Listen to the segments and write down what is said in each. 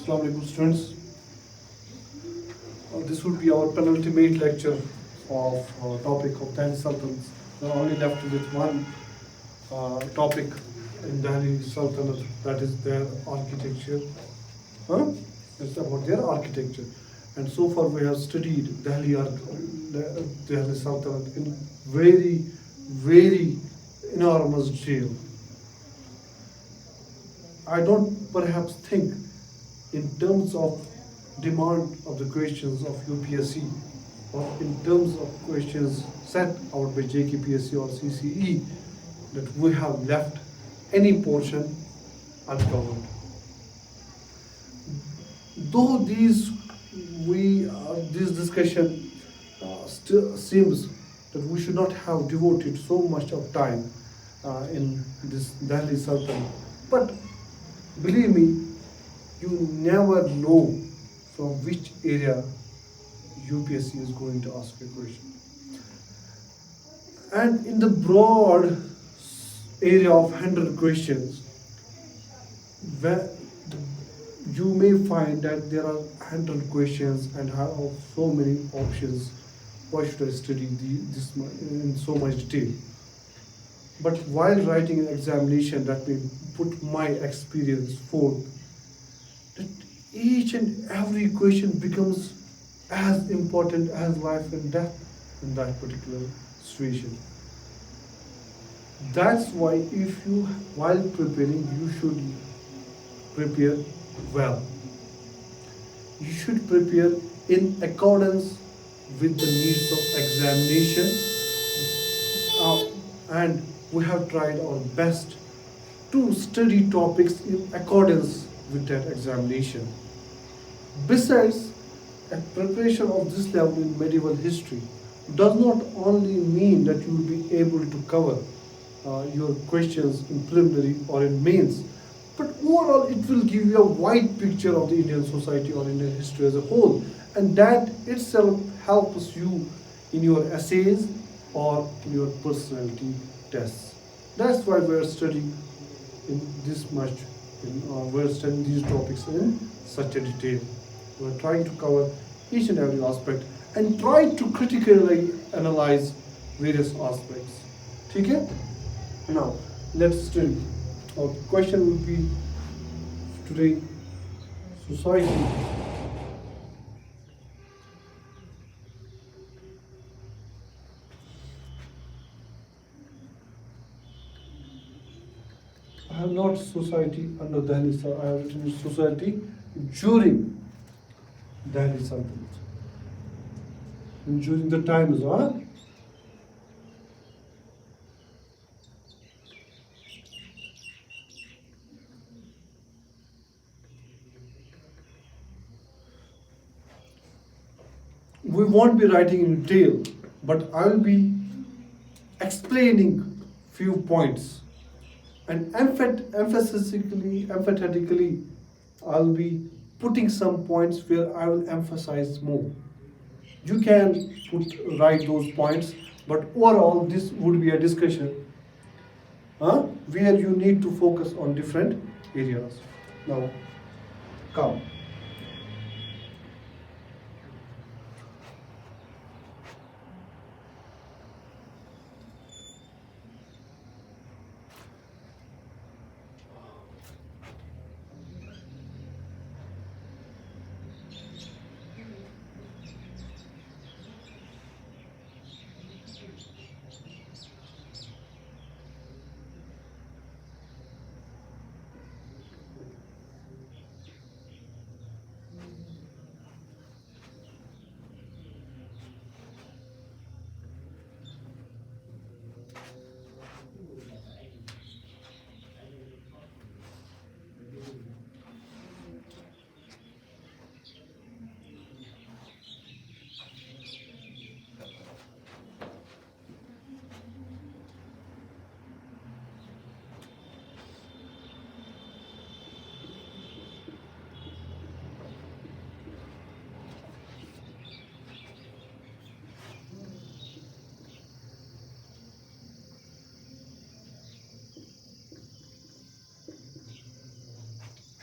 Assalamu alaikum students. This would be our penultimate lecture of topic of Delhi Sultans. We are only left with one topic in Delhi Sultanate, that is their architecture. It's about their architecture. And so far we have studied Delhi Sultanate in very, very enormous detail. I don't perhaps think in terms of demand of the questions of UPSC or in terms of questions set out by JKPSC or CCE that we have left any portion uncovered. Though this discussion still seems that we should not have devoted so much of time in this Delhi Sultan, but believe me, you never know from which area UPSC is going to ask a question. And in the broad area of 100 questions, where you may find that there are 100 questions and have so many options. Why should I study this in so much detail? But while writing an examination, that may put my experience forth, that each and every question becomes as important as life and death in that particular situation. That's why while preparing, you should prepare well. You should prepare in accordance with the needs of examination, and we have tried our best to study topics in accordance with that examination. Besides, a preparation of this level in medieval history does not only mean that you will be able to cover your questions in preliminary or in mains, but overall it will give you a wide picture of the Indian society or Indian history as a whole, and that itself helps you in your essays or in your personality tests. That's why we're studying in this much, we're studying these topics in such a detail. We're trying to cover each and every aspect and try to critically analyze various aspects. Okay? Now, let's study. Our question will be today, society. I have not society under Delhi, I have written society during Delhi Sultanate. During the times, we won't be writing in detail, but I will be explaining few points, and emphatically, I'll be putting some points where I will emphasize more. You can write those points, but overall this would be a discussion where you need to focus on different areas. Now, come.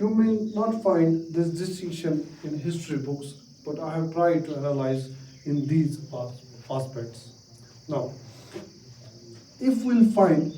You may not find this distinction in history books, but I have tried to analyze in these aspects. Now, if we'll find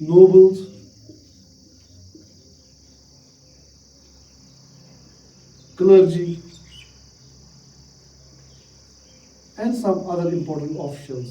nobles, clergy, and some other important officials.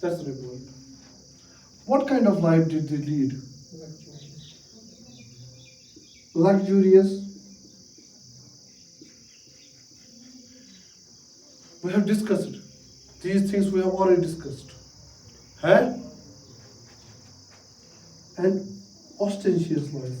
That's the point. What kind of life did they lead? Luxurious. We have discussed it. These things we have already discussed. Huh? And ostentatious life.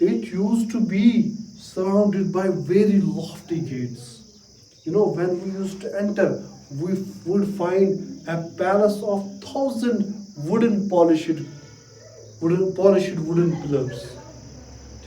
it used to be surrounded by very lofty gates. You know, when we used to enter, we would find a palace of 1,000 polished wooden pillars.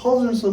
thousands of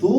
2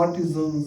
artisans,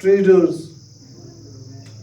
traders,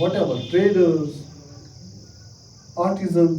Whatever, traders, artisans,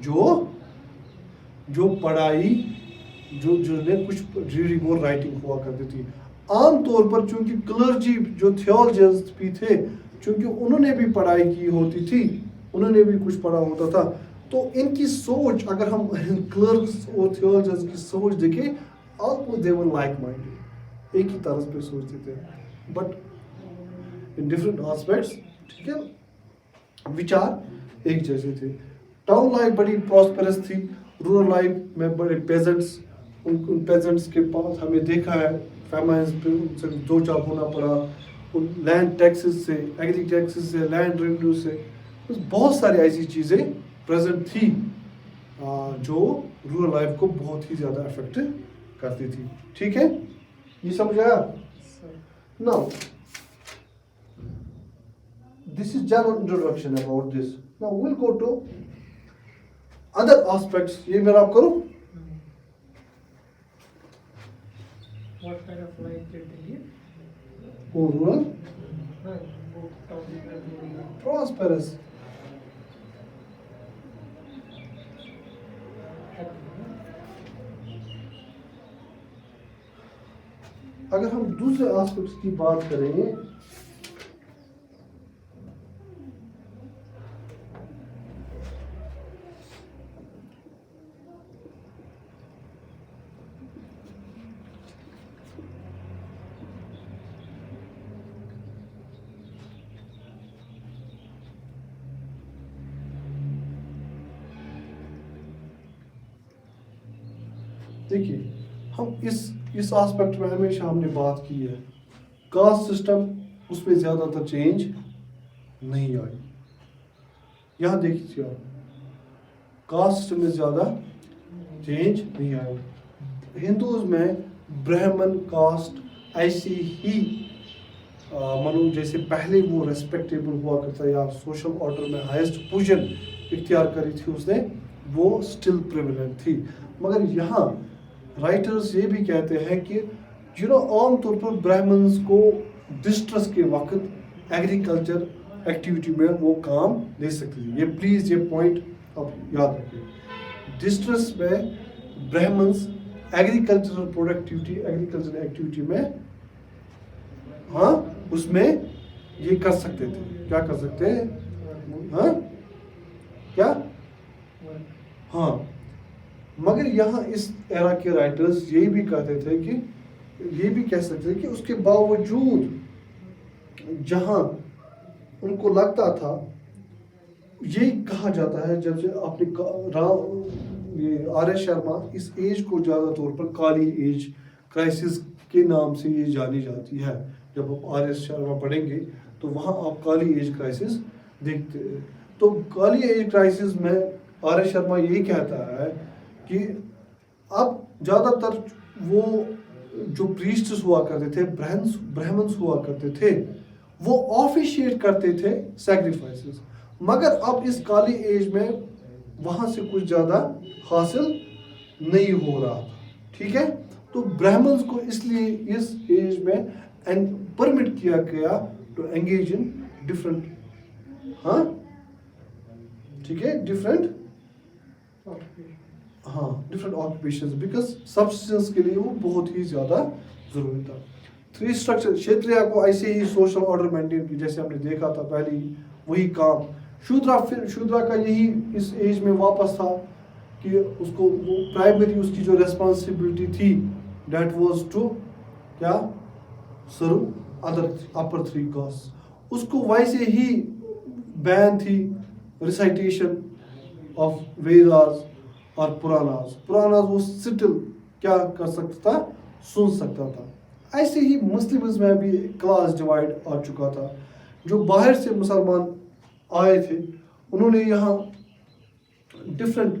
جو جو پڑھائی جس نے کچھ reading اور writing ہوا کرتی تھی. عام طور پر چونکہ کلرجی جو تھیولوجنس بھی تھے, چونکہ انہوں نے بھی پڑھائی کی ہوتی تھی, انہوں نے بھی کچھ پڑھا ہوتا تھا, تو ان کی سوچ اگر ہم کلرکس اور تھیولوجنس کی سوچ دیکھیں, almost they were like minded, ایک ہی طرز پہ سوچتے تھے, بٹ ان ڈفرینٹ آسپیکٹس, ٹھیک ہے, وچار ایک جیسے تھے. ٹاؤن لائف بڑی پراسپرس تھی, رورل لائف میں بڑے پیزنٹس, ان پیزنٹس کے پاس ہمیں دیکھا ہے فیمائنس پہ ان سے دو چاپ ہونا پڑا, ان لینڈ ٹیکسز سے, ایگری ٹیکسز سے, لینڈ ریونیو سے, بہت ساری ایسی چیزیں پریزنٹ تھی جو رورل لائف کو بہت ہی زیادہ افیکٹ کرتی تھی. ٹھیک ہے, یہ سمجھ آیا؟ Now this is general introduction about this. Now we'll go to other aspects. یہ میرا آپ کروں. What kind of life did they live? Oh, rural? No, Prosperous. اگر ہم دوسرے آسپیکٹس کی بات کریں, دیکھیے ہم اس آسپیکٹ میں ہمیشہ ہم نے بات کی ہے, کاسٹ سسٹم اس میں زیادہ تر چینج نہیں آئی. یہاں دیکھیے آپ, کاسٹ سسٹم میں زیادہ چینج نہیں آئی. ہندوز میں برہمن کاسٹ ایسی ہی منو جیسے پہلے وہ ریسپیکٹیبل ہوا کرتا, یا سوشل آرڈر میں ہائیسٹ پوزیشن اختیار کری تھی اس نے, وہ اسٹل پریویلنٹ تھی. مگر یہاں رائٹرز یہ بھی کہتے ہیں کہ عام طور پر برہمنز کو ڈسٹرس کے وقت ایگریکلچر ایکٹیویٹی میں وہ کام دے سکتی تھی. یہ پلیز یہ پوائنٹ آپ یاد رکھیں, ڈسٹرس میں برہمنز ایگریکلچرل پروڈکٹیوٹی, ایگریکلچرل ایکٹیویٹی میں ہاں اس میں یہ کر سکتے تھے. کیا کر سکتے ہیں؟ ہاں کیا؟ ہاں. مگر یہاں اس ایرا کے رائٹرز یہ بھی کہتے تھے کہ یہ بھی کہہ سکتے تھے کہ اس کے باوجود جہاں ان کو لگتا تھا, یہ کہا جاتا ہے جب سے آپ نے آر ایس شرما اس ایج کو زیادہ طور پر کالی ایج کرائسس کے نام سے یہ جانی جاتی ہے. جب آپ آر ایس شرما پڑھیں گے تو وہاں آپ کالی ایج کرائسس دیکھتے ہیں. تو کالی ایج کرائسس میں آر ایس شرما یہ کہتا ہے کہ اب زیادہ تر وہ جو پریسٹس ہوا کرتے تھے, برہمنس ہوا کرتے تھے, وہ آفیشیٹ کرتے تھے سیکریفائسز, مگر اب اس کالی ایج میں وہاں سے کچھ زیادہ حاصل نہیں ہو رہا تھا. ٹھیک ہے, تو برہمنس کو اس لیے اس ایج میں پرمٹ کیا گیا ٹو انگیج ان ڈفرنٹ, ہاں ٹھیک ہے, ڈفرنٹ آکوپیشنز, بیکاز سبسٹنس کے لیے وہ بہت ہی زیادہ ضروری تھا. 3 اسٹرکچر, شیتریا کو ایسے ہی سوشل آرڈر مینٹین کی, جیسے ہم نے دیکھا تھا پہلے وہی کام. شودرا کا یہی اس ایج میں واپس تھا کہ اس کو وہ پرائمری اس کی جو ریسپانسبلٹی تھی دیٹ واز ٹو کیا سرو اپر 3 کاسٹ. اس کو ویسے ہی بین تھی ریسائٹیشن آف ویداز اور پراناز وہ سٹل کیا کر سکتا تھا, سن سکتا تھا. ایسے ہی مسلمز میں بھی کلاس ڈیوائڈ آ چکا تھا. جو باہر سے مسلمان آئے تھے انہوں نے یہاں ڈفرینٹ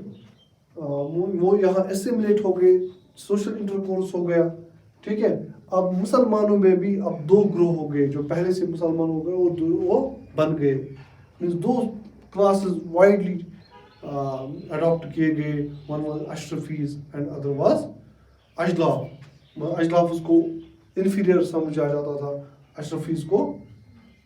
وہ یہاں اسیملیٹ ہو گئے, سوشل انٹرکورس ہو گیا. ٹھیک ہے, اب مسلمانوں میں بھی اب 2 گروہ ہو گئے, جو پہلے سے مسلمان ہو گئے وہ بن گئے. مینس 2 کلاسز وائڈلی اڈاپٹ کیے گئے. One was Ashrafis and other was Ajlaf. Ajlaf اس کو انفیریئر سمجھا جاتا تھا, اشرفیز کو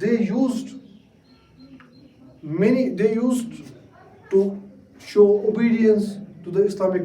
they used to show obedience to the Islamic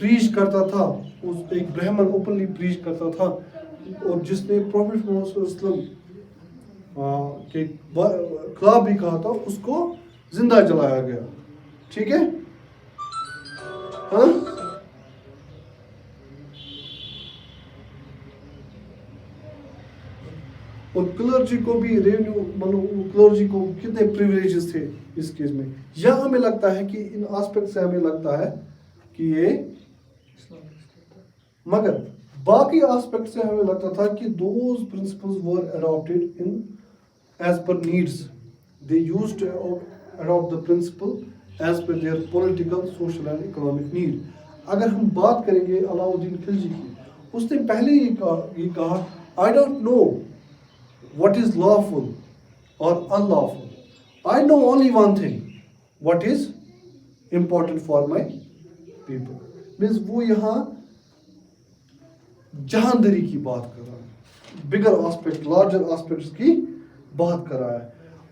preach کرتا تھا، اس ایک برہمن اوپنلی پریچ کرتا تھا، اور جس نے پروفیٹ محمد صلی اللہ علیہ وسلم کے خلاف بھی کہا تھا، اس کو زندہ جلایا گیا. ٹھیک ہے؟ ہاں، اور کلرجی کو بھی ریونیو، مطلب کلرجی کو کتنے پریولیجز تھے اس کیس میں. یہاں ہمیں لگتا ہے کہ ان آسپیکٹ سے ہمیں لگتا ہے کہ یہ، مگر باقی آسپیکٹ سے ہمیں لگتا تھا کہ those principles were adapted in as per needs. They used adapt the principle as per their political, social and economic need. اگر ہم بات کریں گے علاؤ الدین خلجی کی، اس نے پہلے یہ کہا I don't know what is lawful or unlawful. I know only one thing, what is important for my people. Means وہ یہاں جہاندری کی بات کر رہا ہے، بگر آسپیکٹ، لارجر آسپیکٹس کی بات کر رہا ہے.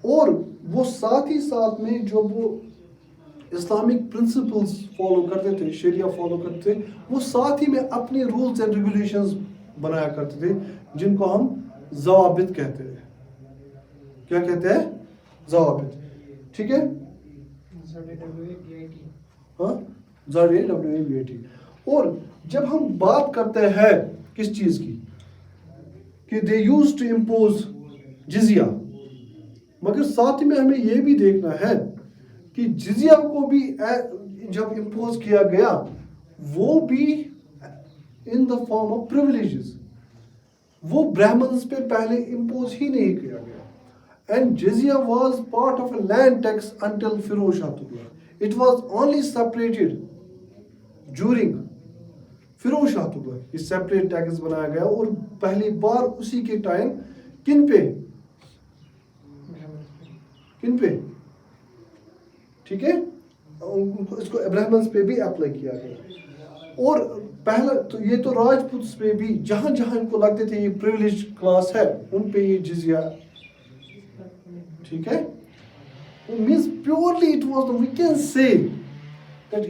اور وہ ساتھ ہی ساتھ میں جو وہ اسلامک پرنسپلز فالو کرتے تھے، شریعہ فالو کرتے تھے، وہ ساتھ ہی میں اپنے رولز اینڈ ریگولیشنز بنایا کرتے تھے، جن کو ہم ضوابط کہتے ہیں. کیا کہتے ہیں؟ ضوابط. ٹھیک ہے؟ ہاں، ZAWBIT. اور جب ہم بات کرتے ہیں کس چیز کی، کہ دے یوز ٹو امپوز جزیہ، مگر ساتھ میں ہمیں یہ بھی دیکھنا ہے کہ جزیہ کو بھی جب امپوز کیا گیا، وہ بھی ان دا فارم آف پریولیجز. وہ برہمنز پہ پہلے امپوز ہی نہیں کیا گیا. And jizya was part of a land tax until Firoz Shah Tughlaq. It was only separated during Firoz Shah Tughlaq. یہ سیپریٹ ٹیکس بنایا گیا، اور پہلی بار اسی کے ٹائم کن پہ؟ کن پہ؟ ٹھیک ہے، اس کو برہمنز پہ بھی اپلائی کیا گیا. اور پہلا تو یہ تو راجپوتس پہ بھی، جہاں جہاں ان کو لگتے تھے یہ پریولیج کلاس ہے، ان پہ یہ جزیہ. ٹھیک ہے؟ means purely it was, we can say that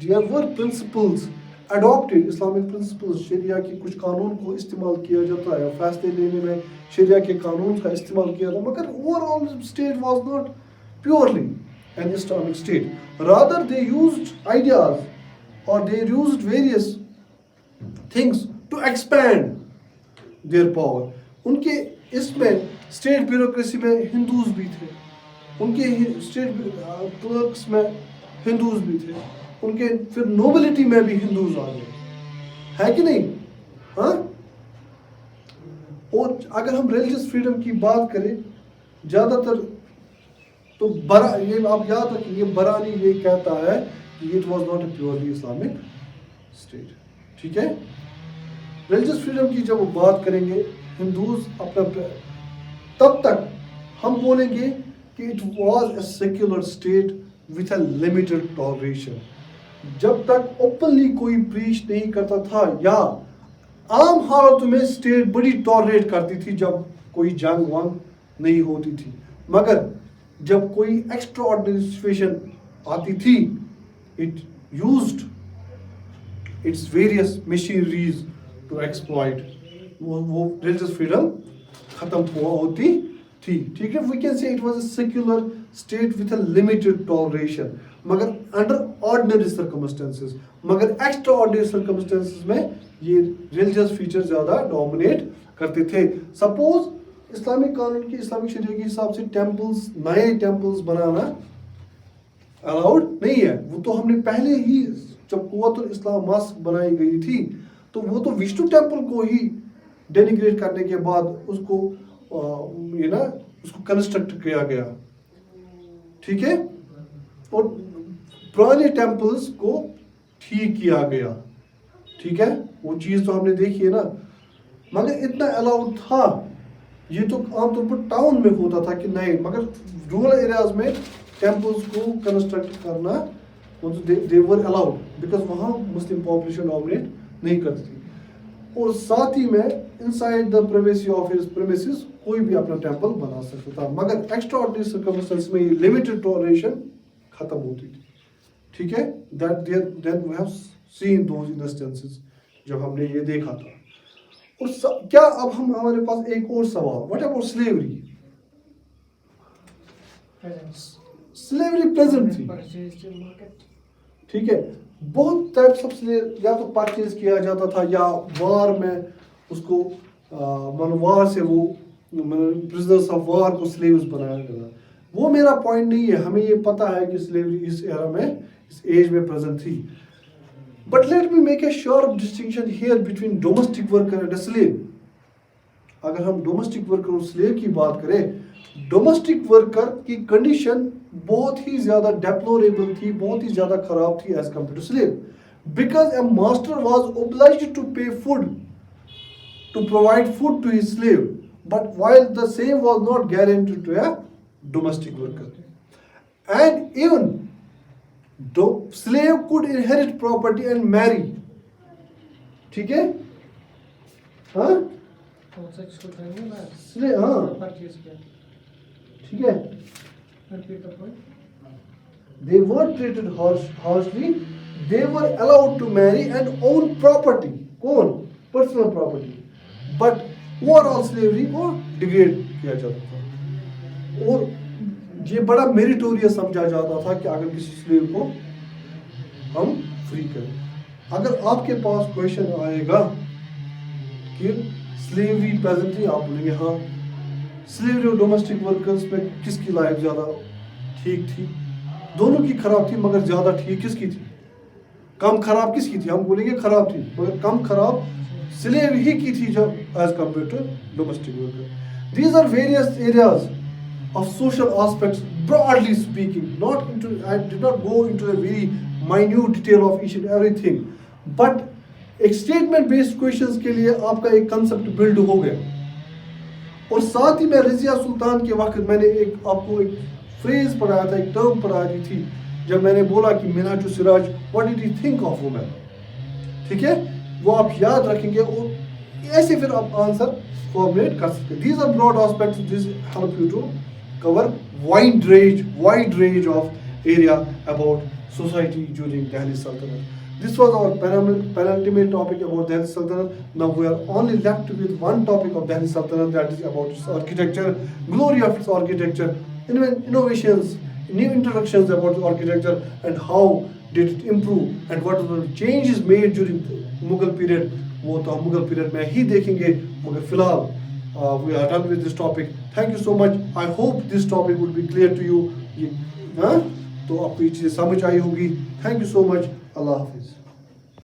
there were principles adopted, Islamic principles. شریعہ کی کچھ قانون کو استعمال کیا جاتا ہے، فیصلے لینے میں شریعہ کے قانون کا استعمال کیا جاتا ہے، مگر overall state was not purely an Islamic state. Rather they used ideas or they used various things to expand their power. ان کے اس میں اسٹیٹ بیوروکریسی میں ہندوز بھی تھے، ان کے اسٹیٹ کلرکس میں ہندوز بھی تھے، ان کے پھر نوبلٹی میں بھی ہندوز آ گئے، ہے کہ نہیں؟ ہاں. اور اگر ہم ریلیجس فریڈم کی بات کریں، زیادہ تر تو یہ آپ یاد رکھیں، یہ برانی یہ کہتا ہے کہ it was not a purely Islamic state. ٹھیک ہے؟ ریلیجس فریڈم کی جب وہ بات کریں گے، ہندوز اپنا، تب تک ہم بولیں گے کہ it was a secular state with a limited toleration. جب تک اوپنلی کوئی پریچ نہیں کرتا تھا، یا عام حالتوں میں اسٹیٹ بڑی ٹالریٹ کرتی تھی جب کوئی جنگ ونگ نہیں ہوتی تھی، مگر جب کوئی ایکسٹرا آرڈنری سچویشن آتی تھی، it used its various machineries to exploit. وہ ریلیجس فریڈم ختم ہوتی تھی. ٹھیک ہے؟ We can say it was a secular state with a limited toleration, مگر انڈر آرڈنری سرکمسٹینسز. مگر ایکسٹرا آرڈنری سرکمسٹینسز میں یہ ریلیجس فیچر زیادہ ڈومینیٹ کرتے تھے. سپوز اسلامک قانون کی، اسلامک شریعہ کے حساب سے ٹیمپلز، نئے ٹیمپلز بنانا الاؤڈ نہیں ہے. وہ تو ہم نے پہلے ہی جب قوت الاسلام ماسک بنائی گئی تھی، تو وہ تو وشنو ٹیمپل کو ہی ڈینیگریٹ کرنے کے بعد اس کو اس کو کنسٹرکٹ کیا گیا. ٹھیک ہے؟ اور پرانے ٹیمپلز کو ٹھیک کیا گیا. ٹھیک ہے؟ وہ چیز تو ہم نے دیکھی ہے نا. مگر اتنا الاؤڈ تھا. یہ تو عام طور پر ٹاؤن میں ہوتا تھا کہ نہیں، مگر رورل ایریاز میں ٹیمپلز کو کنسٹرکٹ کرنا they were allowed because وہاں مسلم پاپولیشن ڈومینیٹ نہیں کرتی تھی. اور ساتھ ہی میں inside the privacy of his premises کوئی بھی اپنا ٹیمپل بنا سکتا تھا، مگر ایکسٹرا آرڈنری سرکمسٹینس میں یہ لمیٹڈ ٹالریشن ختم ہوتی تھی. ٹھیک ہے؟ then we have seen those instances جب ہم نے یہ دیکھا تھا. اور کیا اب ہمارے پاس ایک اور سوال, what about slavery? Slavery present تھی, ٹھیک ہے. بہت ٹائپس آف یا تو پرچیز کیا جاتا تھا یا وار میں اس کو وار سے وہ پرزنرس آف وار کو سلیوز بنایا گیا. وہ میرا پوائنٹ نہیں ہے, ہمیں یہ پتا ہے کہ سلیوری اس ایرا میں اس ایج میں پریزنٹ تھی. But let me make a sharp distinction here between domestic worker and a slave. اگر ہم ڈومیسٹک ورکر اور سلیو کی بات کریں, ڈومیسٹک ورکر کی کنڈیشن بہت ہی زیادہ ڈیپلوریبل تھی, بہت ہی زیادہ خراب تھی as compare to slave, because a master was obliged to pay food, to provide food to his slave, but while the same was not guaranteed to a domestic worker. And even slave could inherit property and marry. ٹھیک ہے, ہاں ٹھیک ہے. They weren't treated harshly. They were allowed to marry and own property. کون, personal property. But overall slavery کو degrade کیا جاتا تھا, اور یہ بڑا میریٹوریس سمجھا جاتا تھا کہ اگر کسی سلیو کو ہم فری کریں. اگر آپ کے پاس کویشچن آئے گا کہ سلیوری پریزنٹ تھی, آپ بولیں گے ہاں. سلیوری اور ڈومیسٹک ورکرز میں کس کی لائف زیادہ ٹھیک تھی؟ دونوں کی خراب تھی, مگر زیادہ ٹھیک کس کی تھی؟ کم خراب کس کی تھی؟ ہم بولیں گے خراب تھی, مگر کم خراب سلیو ہی کی تھی جب as compare to domestic worker. These are various areas of social aspects, broadly speaking, I did not go into a very minute detail of each and everything, but ایک statement based questions کے لیے آپ کا ایک concept build ہو گیا. اور ساتھ ہی میں رضیہ سلطان کے وقت میں نے آپ کو ایک phrase پڑھایا تھا, ایک term پڑھائی تھی, جب میں نے بولا کہ منہاج السراج what did he think of women. ٹھیک ہے, وہ آپ یاد رکھیں گے اور ایسے پھر آپ آنسر فارمولیٹ کر سکتے. These are broad aspects, this help you to cover wide range of area about society during Delhi Sultanate. This was our penultimate topic about Delhi Sultanate. Now we are only left with one topic of Delhi Sultanate, that is about its architecture, glory of its architecture, innovations, new introductions about its architecture, and how did it improve and what were the changes made during the Mughal period. وہ تو ہم Mughal period میں ہی دیکھیں گے, مگر فی الحال we are done with this topic. Thank you so much. I hope this topic will be clear to you. تو آپ کو یہ چیزیں سمجھ آئی ہوگی. Thank you so much. اللہ حافظ.